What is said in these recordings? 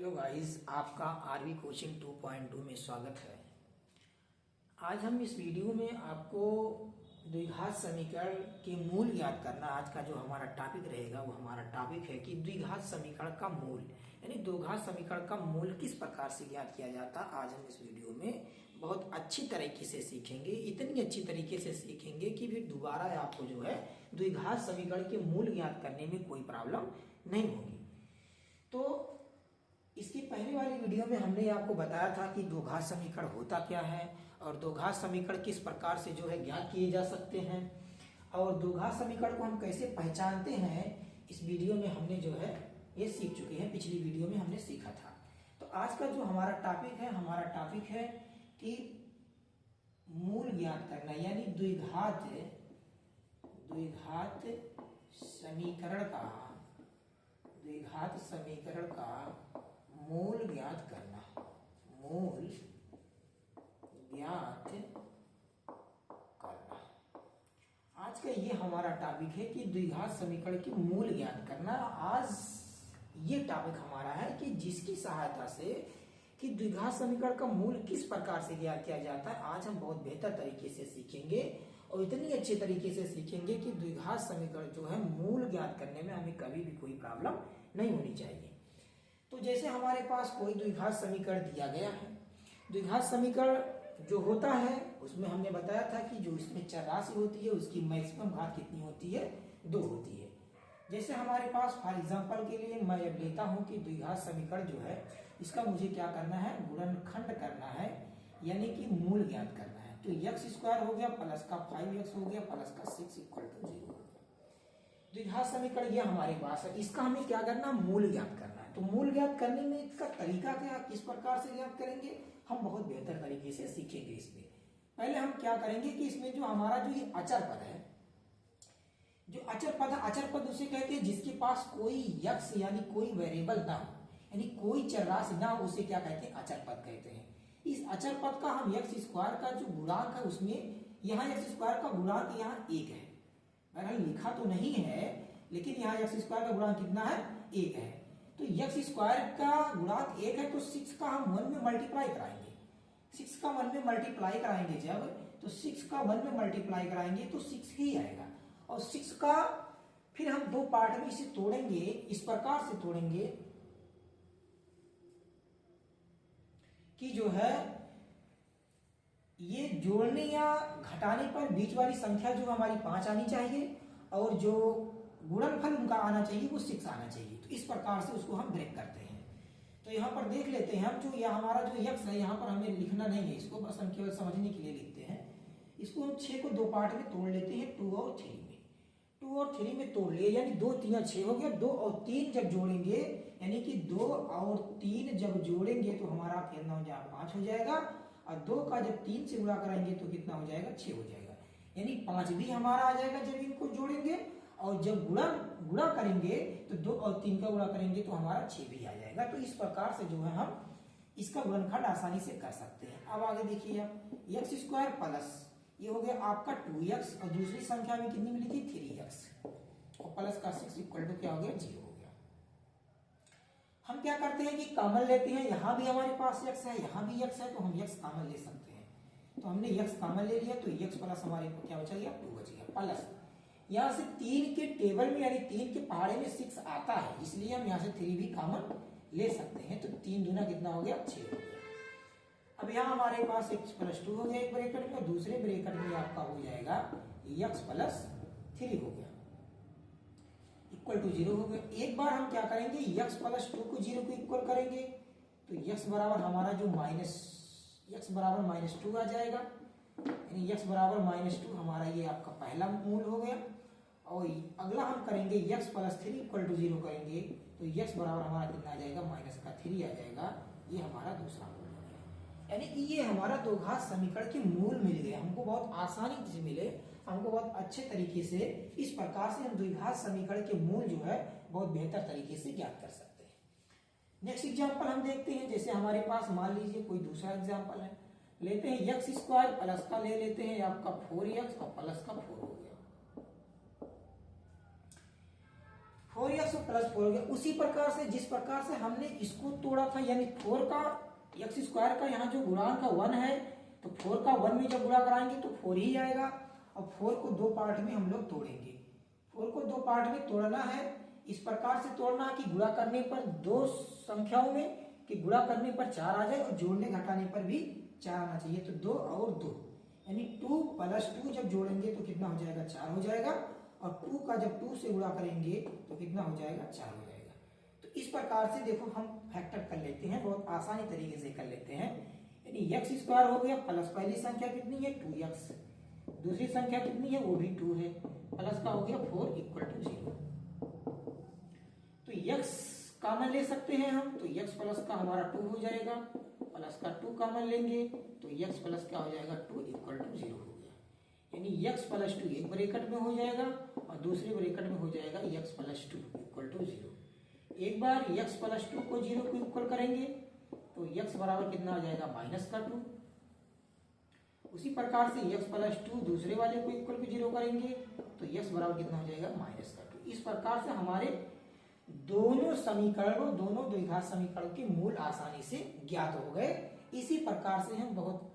Hello guys, आपका RV coaching 2.2 में स्वागत है। आज हम इस वीडियो में आपको द्विघात समीकरण के मूल याद करना, आज का जो हमारा टॉपिक रहेगा वो हमारा टॉपिक है कि द्विघात समीकरण का मूल यानी द्विघात समीकरण का मूल किस प्रकार से ज्ञात किया जाता। आज हम इस वीडियो में बहुत अच्छी तरीके से सीखेंगे, इतनी अच्छी तरीके से सीखेंगे कि फिर दोबारा आपको जो है द्विघात समीकरण के मूल ज्ञात करने में कोई प्रॉब्लम नहीं होगी। तो इसकी पहले वाली वीडियो में हमने आपको बताया था कि द्विघात समीकरण होता क्या है और द्विघात समीकरण किस प्रकार से जो है ज्ञात किए जा सकते हैं और द्विघात समीकरण को हम कैसे पहचानते हैं। इस वीडियो में हमने जो है ये सीख चुके हैं, पिछली वीडियो में हमने सीखा था। तो आज का जो हमारा टॉपिक है कि मूल ज्ञात करना यानी द्विघात समीकरण का मूल ज्ञात करना। आज का ये हमारा टॉपिक है कि द्विघात समीकरण के मूल ज्ञात करना। आज ये टॉपिक हमारा है कि जिसकी सहायता से कि द्विघात समीकरण का मूल किस प्रकार से ज्ञात किया जाता है, आज हम बहुत बेहतर तरीके से सीखेंगे और इतनी अच्छे तरीके से सीखेंगे कि द्विघात समीकरण जो है मूल ज्ञात करने में हमें कभी भी कोई प्रॉब्लम नहीं होनी चाहिए। तो जैसे हमारे पास कोई द्विघात समीकरण दिया गया है, द्विघात समीकरण जो होता है उसमें हमने बताया था कि जो इसमें चर राशि होती है उसकी मैक्सिमम घात कितनी होती है, 2 होती है। जैसे हमारे पास फॉर एग्जांपल के लिए मैं अब लेता हूं कि द्विघात समीकरण जो है इसका मुझे क्या करना है, गुणनखंड करना है यानी कि मूल ज्ञात करना है। तो x² हो गया प्लस का 5x हो गया प्लस का 6 = 0। द्विघात समीकरण ये हमारे पास है, इसका हमें क्या करना, मूल ज्ञात करना है। तो मूल ज्ञात करने में इसका तरीका क्या, किस प्रकार से ज्ञात करेंगे, हम बहुत बेहतर तरीके से सीखेंगे। इसमें पहले हम क्या करेंगे कि इसमें जो हमारा जो ये अचर पद है, जो अचर पद उसे कहते हैं जिसके पास कोई यक्स यानी कोई वेरिएबल ना हो, यानी कोई चर राशि ना हो, उसे क्या कहते हैं, अचर पद कहते हैं। इस अचर पद का हम x² का जो गुणांक है उसमें यहाँ x² का गुणांक यहाँ 1 है। मैंने लिखा तो नहीं है लेकिन यहाँ x² का गुणांक कितना है, 1 है। तो x² का गुणांक 1 है तो 6 का हम 1 में मल्टीप्लाई कराएंगे। 6 का 1 में मल्टीप्लाई कराएंगे जब, तो 6 का 1 में मल्टीप्लाई कराएंगे तो 6 ही आएगा। और 6 का फिर हम 2 पार्ट में इसे तोड़ेंगे, इस प्रकार से तोड़ेंगे कि जो है ये जोड़ने या घटाने पर बीच वाली संख्या जो हमारी 5 आनी चाहिए और जो गुणनफल उनका आना चाहिए वो 6 आना चाहिए। तो इस प्रकार से उसको हम ब्रेक करते हैं। तो यहाँ पर देख लेते हैं हम, जो यह हमारा जो x है यहाँ पर हमें लिखना नहीं है, इसको बस हम केवल समझने के लिए लिखते हैं। इसको हम 6 को 2 पार्ट में तोड़ लेते हैं, 2 और 3 में। 2 और 3 में तोड़ लिए यानी 2 3 6 हो गया। 2 और 3 जब जोड़ेंगे यानी कि 2 और 3 जब जोड़ेंगे तो हमारा कितना हो जाएगा, 5 हो जाएगा। और 2 का जब 3 से गुणा कराएंगे तो कितना हो जाएगा, 6 हो जाएगा। यानी 5 भी हमारा आ जाएगा जब इनको जोड़ेंगे, और जब गुणा करेंगे तो 2 और 3 का गुणा करेंगे तो हमारा 6 भी आ जाएगा। तो इस प्रकार से जो है हम इसका गुणनखंड आसानी से कर सकते हैं। अब आगे देखिए, आप x² प्लस ये हो गया आपका 2x और दूसरी संख्या में कितनी मिली थी, 3x और प्लस का 6 = क्या हो गया, 0 हो गया। हम क्या करते हैं कि कॉमन लेते हैं, यहां भी हमारे पास x है, यहां भी x है, तो हम x कॉमन ले सकते हैं। तो हमने x कॉमन ले लिया तो x प्लस हमारे को क्या बचा गया, 2 बच गया। प्लस यहां से 3 के टेबल में यानी 3 के पहाड़े में 6 आता है, इसलिए हम यहां से 3 भी कॉमन ले सकते हैं। तो 3 दूना कितना हो गया, 6 हो गया। अब यहाँ हमारे पास x + 2 हो गया एक ब्रैकेट में, और दूसरे ब्रैकेट में आपका हो जाएगा x + 3 हो गया = 0 हो गया। एक बार हम क्या करेंगे, x + 2 को 0 को इक्वल करेंगे तो x बराबर हमारा जो x बराबर -2 आ जाएगा। यानी x बराबर -2 हमारा ये आपका पहला मूल हो गया। और अगला हम करेंगे x + 3 = 0 करेंगे तो x बराबर हमारा कितना आ जाएगा, -3 आ जाएगा। ये हमारा दूसरा मूल हो गया। यानी कि ये हमारा द्विघात समीकरण के मूल मिल गए हमको, बहुत आसानी से मिले हमको, बहुत अच्छे तरीके से। इस प्रकार से हम द्विघात समीकरण के मूल जो है बहुत बेहतर तरीके से ज्ञात कर सकते हैं। नेक्स्ट एग्जांपल हम देखते हैं। जैसे हमारे पास मान लीजिए कोई दूसरा एग्जांपल है, लेते हैं x² प्लस का ले लेते हैं आपका 4x और प्लस का 4 हो गया। 4x प्लस 4 हो गया। उसी प्रकार से जिस प्रकार से हमने इसको तोड़ा था, यानी 4 का एक्स स्क्वायर का यहाँ जो गुणांक का 1 है, तो 4 का 1 में जब गुणा कराएंगे तो 4 ही आएगा। और 4 को दो पार्ट में हम लोग तोड़ेंगे। 4 को दो पार्ट में तोड़ना है, इस प्रकार से तोड़ना है कि गुणा करने पर दो संख्याओं में, कि गुणा करने पर 4 आ जाए और जोड़ने घटाने पर भी 4 आना चाहिए। तो 2 और 2 यानी 2 प्लस 2 जब जोड़ेंगे तो कितना हो जाएगा, 4 हो जाएगा। और 2 का जब 2 से गुणा करेंगे तो कितना हो जाएगा, 4 हो जाएगा। तो इस प्रकार से देखो हम फैक्टर कर लेते हैं, बहुत आसानी तरीके से कर लेते हैं। यानी एक्स स्क्वायर हो गया प्लस पहली संख्या कितनी है 2x, दूसरी संख्या कितनी है वो भी 2 है, प्लस का हो गया 4 इक्वल टू 0। तो x कॉमन ले सकते हैं हम, तो x प्लस का हमारा 2 हो जाएगा, प्लस का 2 कॉमन लेंगे तो x प्लस क्या हो जाएगा 2 इक्वल टू 0 हो गया। यानी x प्लस 2 एक ब्रैकेट में हो जाएगा और दूसरे ब्रैकेट में हो जाएगा x प्लस 2 इक्वल टू 0। एक बार x प्लस 2 को 0 को इक्वल करेंगे तो x बराबर कितना हो जाएगा माइनस का 2। उसी प्रकार से x प्लस 2 दूसरे वाले को इक्वल टू 0 करेंगे तो x बराबर कितना हो जाएगा माइनस का 2। इस प्रकार से हमारे दोनों समीकरणों, दोनों द्विघात समीकरण के मूल आसानी से ज्ञात हो गए। इसी प्रकार से हम बहुत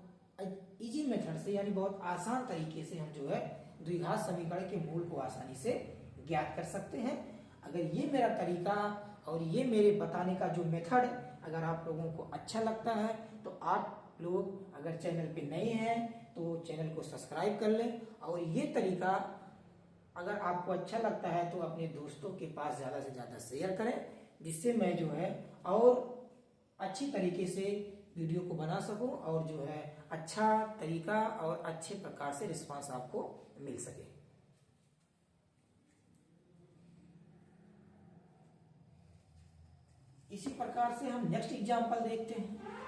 इजी मेथड से, यानी बहुत आसान तरीके से हम जो है द्विघात समीकरण के मूल को आसानी से ज्ञात कर सकते हैं। अगर ये मेरा तरीका और ये मेरे बताने का जो मेथड अगर आप लोगों को अच्छा लगता है तो आप लोग अगर चैनल पे नए हैं तो चैनल को सब्सक्राइब कर लें। और ये तरीका अगर आपको अच्छा लगता है तो अपने दोस्तों के पास ज़्यादा से ज़्यादा शेयर करें, जिससे मैं जो है और अच्छी तरीके से वीडियो को बना सकूं और जो है अच्छा तरीका और अच्छे प्रकार से रिस्पांस आपको मिल सके। इसी प्रकार से हम नेक्स्ट एग्जांपल देखते हैं।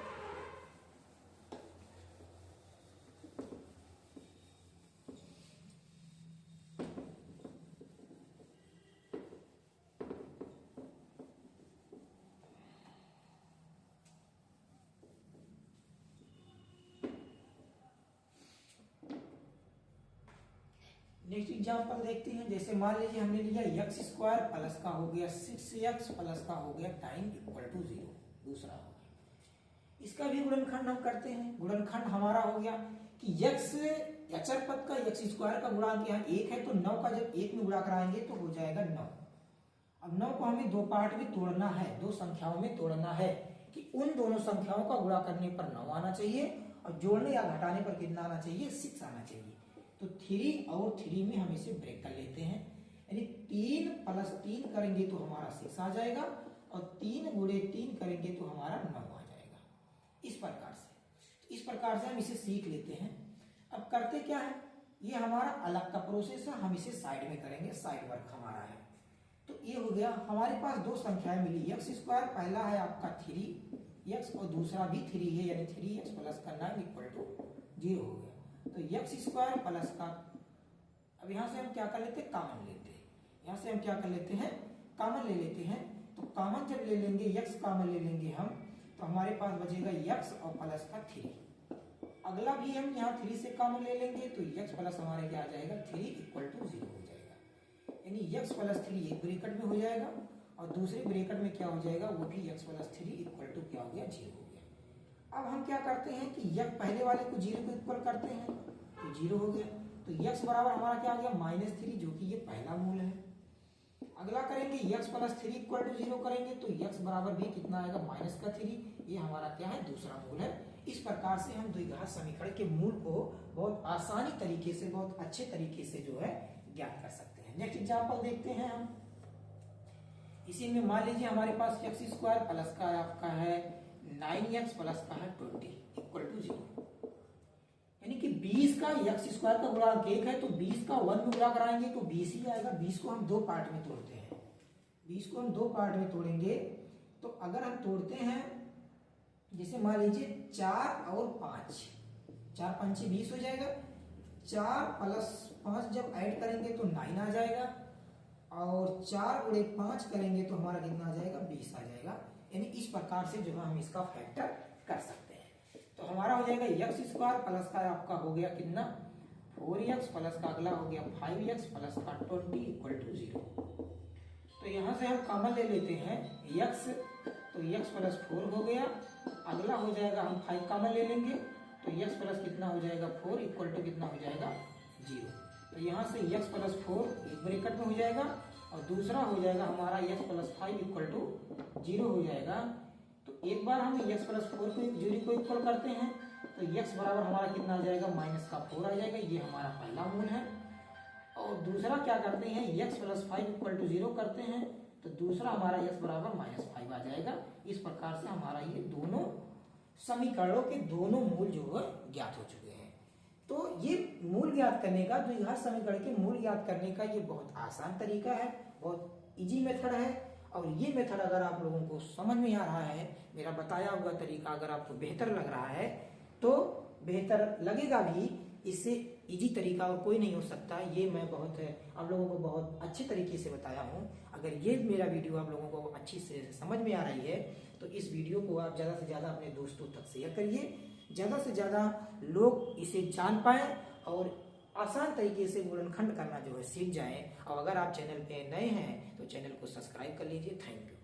नेक्स्ट एग्जांपल देखते हैं। जैसे मान लीजिए हमने लिया एक्स स्क्वायर प्लस का हो गया 6x प्लस का हो गया टाइम इक्वल टू 0, दूसरा हो गया। इसका भी गुणनखंड हम करते हैं। गुणनखंड हमारा हो गया कि x अचर पद का एक्स स्क्वायर का गुणांक यहाँ 1 है, तो 9 का जब 1 में गुणा कराएंगे तो हो जाएगा 9। अब 9 को हमें दो पार्ट में तोड़ना है, दो संख्याओं में तोड़ना है कि उन दोनों संख्याओं का गुणा करने पर 9 आना चाहिए और जोड़ने या घटाने पर कितना आना चाहिए, 6 आना चाहिए। तो 3 और 3 में हम इसे ब्रेक कर लेते हैं, यानी 3 प्लस 3 करेंगे तो हमारा 6 आ जाएगा और 3 गुणे 3 करेंगे तो हमारा 9 आ जाएगा। इस प्रकार से, तो इस प्रकार से हम इसे सीख लेते हैं। अब करते क्या है, ये हमारा अलग का प्रोसेस है, हम इसे साइड में करेंगे, साइड वर्क हमारा है। तो ये हो गया, हमारे पास दो संख्याएं मिली, एक्स स्क्वायर पहला है आपका 3x और दूसरा भी 3 है, यानी 3x प्लस का 9 इक्वल टू 0 हो गया। तो एक्स स्क्वायर प्लस का, अब यहां से हम क्या कर लेते हैं, कॉमन लेते हैं। यहां से हम क्या कर लेते हैं, कॉमन ले लेते हैं। तो कॉमन जब ले लेंगे, एक्स कॉमन ले लेंगे हम, तो हमारे पास बचेगा एक्स और प्लस का 3। अगला भी हम यहाँ 3 से कॉमन ले लेंगे तो एक्स प्लस हमारे क्या आ जाएगा 3 इक्वल टू 0 हो जाएगा। यानी एक्स प्लस 3 एक ब्रैकेट में हो जाएगा और दूसरे ब्रैकेट में क्या हो जाएगा, वो भी एक्स प्लस 3 इक्वल टू क्या हो गया, 0 हो गया। अब हम क्या करते हैं कि यह पहले वाले को 0 को इक्वल करते हैं तो 0 हो गया। तो x बराबर हमारा क्या हो गया -3, जो कि ये पहला मूल है। अगला करेंगे x प्लस 3 इक्वल टू 0 करेंगे तो x बराबर भी कितना आएगा -3, ये हमारा क्या है, दूसरा मूल है। इस प्रकार से हम द्विघात समीकरण के मूल को बहुत आसानी तरीके से, बहुत अच्छे तरीके से जो है ज्ञात कर सकते हैं। नेक्स्ट एग्जांपल देखते हैं हम। इसी में मान लीजिए हमारे पास एक्स स्क्वायर प्लस का आपका है 9x प्लस का है 20 इक्वल टू 0, यानी कि 20 का एक्स स्क्वायर का गुणांक 1 है तो 20 का 1 में गुणा कराएंगे तो 20 ही आएगा। 20 को हम दो पार्ट में तोड़ते हैं, 20 को हम दो पार्ट में तोड़ेंगे। तो अगर हम तोड़ते हैं, जैसे मान लीजिए 4 और 5, 4 5 20 हो जाएगा। 4 प्लस 5 जब ऐड करेंगे तो 9 आ जाएगा और 4 गुणे 5 करेंगे तो हमारा कितना आ जाएगा, 20 आ जाएगा। यानी इस प्रकार से जो है हम इसका फैक्टर कर सकते हैं। तो हमारा हो जाएगा एक्स स्क्वायर प्लस का आपका हो गया कितना 4x प्लस का अगला हो गया 5x प्लस का 20 इक्वल टू 0। तो यहाँ से हम कॉमन ले लेते हैं x, तो x प्लस 4 हो गया। अगला हो जाएगा हम 5 कॉमन ले लेंगे, तो x प्लस कितना हो जाएगा 4 इक्वल टू कितना हो जाएगा 0। तो यहाँ से x प्लस 4 एक ब्रैकेट में हो जाएगा और दूसरा हो जाएगा हमारा x प्लस 5 इक्वल टू 0 हो जाएगा। तो एक बार हम x प्लस 4 को 0 को इक्वल करते हैं तो x बराबर हमारा कितना आ जाएगा माइनस का 4 आ जाएगा, ये हमारा पहला मूल है। और दूसरा क्या करते हैं x प्लस 5 इक्वल टू 0 करते हैं तो दूसरा हमारा x बराबर माइनस 5 आ जाएगा। इस प्रकार से हमारा ये दोनों समीकरणों के दोनों मूल जो है ज्ञात हो चुके हैं। तो ये मूल ज्ञात करने का, द्विघात समीकरण के मूल ज्ञात करने का ये बहुत आसान तरीका है, बहुत इजी मेथड है। और ये मेथड अगर आप लोगों को समझ में आ रहा है, मेरा बताया हुआ तरीका अगर आपको बेहतर लग रहा है तो बेहतर लगेगा भी, इससे इजी तरीका और कोई नहीं हो सकता। ये मैं बहुत आप लोगों को बहुत अच्छे तरीके से बताया हूँ। अगर ये मेरा वीडियो आप लोगों को अच्छी से समझ में आ रही है तो इस वीडियो को आप ज़्यादा से ज़्यादा अपने दोस्तों तक शेयर करिए, ज़्यादा से ज़्यादा लोग इसे जान पाएँ और आसान तरीके से गुणनखंड करना जो है सीख जाएं। और अगर आप चैनल पे नए हैं तो चैनल को सब्सक्राइब कर लीजिए। Thank you.